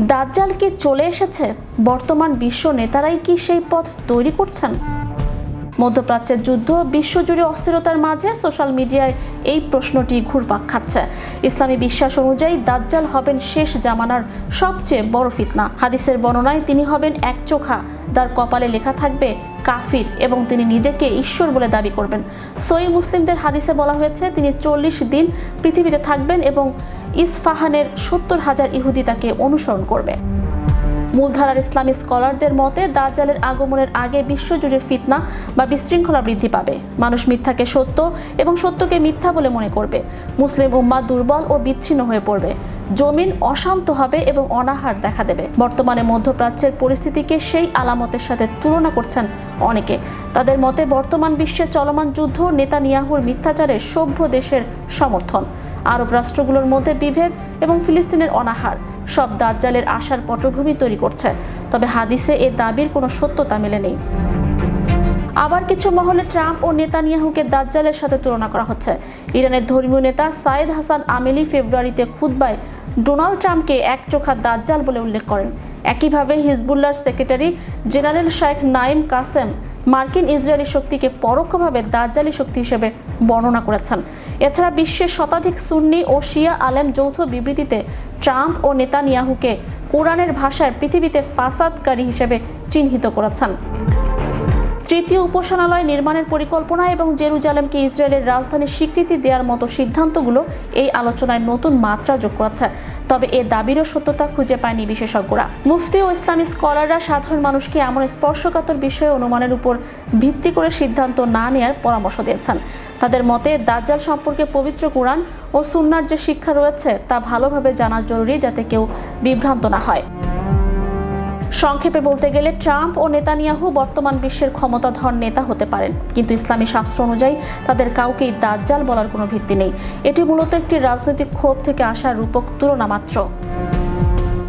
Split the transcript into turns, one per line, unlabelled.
দাজ্জাল কি চলে এসেছে? বর্তমান বিশ্ব নেতারাই কি সেই পথ তৈরি করছেন? মধ্যপ্রাচ্যের যুদ্ধ, বিশ্বজুড়ে অস্থিরতার মাঝে সোশ্যাল মিডিয়ায় এই প্রশ্নটি ঘুরপাক খাচ্ছে। ইসলামী বিশ্বাস অনুযায়ী দাজ্জাল হবেন শেষ জামানার সবচেয়ে বড় ফিতনা। হাদিসের বর্ণনায় তিনি হবেন একচোখা, তার কপালে লেখা থাকবে কাফির এবং তিনি নিজেকে ঈশ্বর বলে দাবি করবেন। সহিহ মুসলিমদের হাদিসে বলা হয়েছে তিনি 40 দিন পৃথিবীতে থাকবেন এবং ইসফাহানের 70,000 ইহুদি তাকে অনুসরণ করবে। মূলধারার ইসলামী স্কলারদের মতে দাজ্জালের আগমনের আগে বিশ্বজুড়ে ফিতনা বা বিশৃঙ্খলা বৃদ্ধি পাবে। মানুষ মিথ্যাকে সত্য এবং সত্যকে মিথ্যা বলে মনে করবে। মুসলিম উম্মাহ দুর্বল ও বিচ্ছিন্ন হয়ে পড়বে। জমিন অশান্ত হবে এবং অনাহার দেখা দেবে। বর্তমানে মধ্যপ্রাচ্যের পরিস্থিতিকে সেই আলামতের সাথে তুলনা করছেন অনেকে। তাদের মতে বর্তমান বিশ্বে চলমান যুদ্ধ, নেতানিয়াহুর মিথ্যাচারের সভ্য দেশের সমর্থন, আরব রাষ্ট্রগুলোর মধ্যে বিভেদ এবং ফিলিস্তিনের অনাহার সব দাজ্জালের আশার পটভূমি তৈরি করছে। তবে হাদিসে এ দাবির কোনো সত্যতা মেলে নেই। আবার কিছু মহলে ট্রাম্প ও নেতানিয়াহুকে দাজ্জালের সাথে তুলনা করা হচ্ছে। ইরানের ধর্মীয় নেতা সাইদ হাসান আমেলি ফেব্রুয়ারিতে খুতবায় ডোনাল্ড ট্রাম্পকে একচোখা দাজ্জাল বলে উল্লেখ করেন। একইভাবে হিজবুল্লাহর সেক্রেটারি জেনারেল শাইখ নাইম কাসেম মার্কিন ইসরায়েলি শক্তিকে পরোক্ষভাবে দাজ্জালি শক্তি হিসেবে বর্ণনা করেছেন। এছাড়া বিশ্বের শতাধিক সুন্নি ও শিয়া আলেম যৌথ বিবৃতিতে ট্রাম্প ও নেতানিয়াহুকে কোরআনের ভাষায় পৃথিবীতে ফাসাদকারী হিসেবে চিহ্নিত করেছেন। তৃতীয় উপাসনালয় নির্মাণের পরিকল্পনা এবং জেরুজালেমকে ইসরায়েলের রাজধানীর স্বীকৃতি দেওয়ার মতো সিদ্ধান্তগুলো এই আলোচনায় নতুন মাত্রা যোগ করেছে। তবে এ দাবিরও সত্যতা খুঁজে পায়নি বিশেষজ্ঞরা। মুফতি ও ইসলামী স্কলাররা সাধারণ মানুষকে এমন স্পর্শকাতর বিষয়ে অনুমানের উপর ভিত্তি করে সিদ্ধান্ত না নেওয়ার পরামর্শ দিয়েছেন। তাদের মতে দাজ্জাল সম্পর্কে পবিত্র কোরআন ও সুন্নাহর যে শিক্ষা রয়েছে তা ভালোভাবে জানা জরুরি, যাতে কেউ বিভ্রান্ত না হয়। সংক্ষেপে বলতে গেলে ট্রাম্প ও নেতানিয়াহু বর্তমান বিশ্বের ক্ষমতাধর নেতা হতে পারেন, কিন্তু ইসলামী শাস্ত্র অনুযায়ী তাদের কাউকেই দাজ্জাল বলার কোনো ভিত্তি নেই। এটি মূলত একটি রাজনৈতিক ক্ষোভ থেকে আসা রূপক তুলনা মাত্র।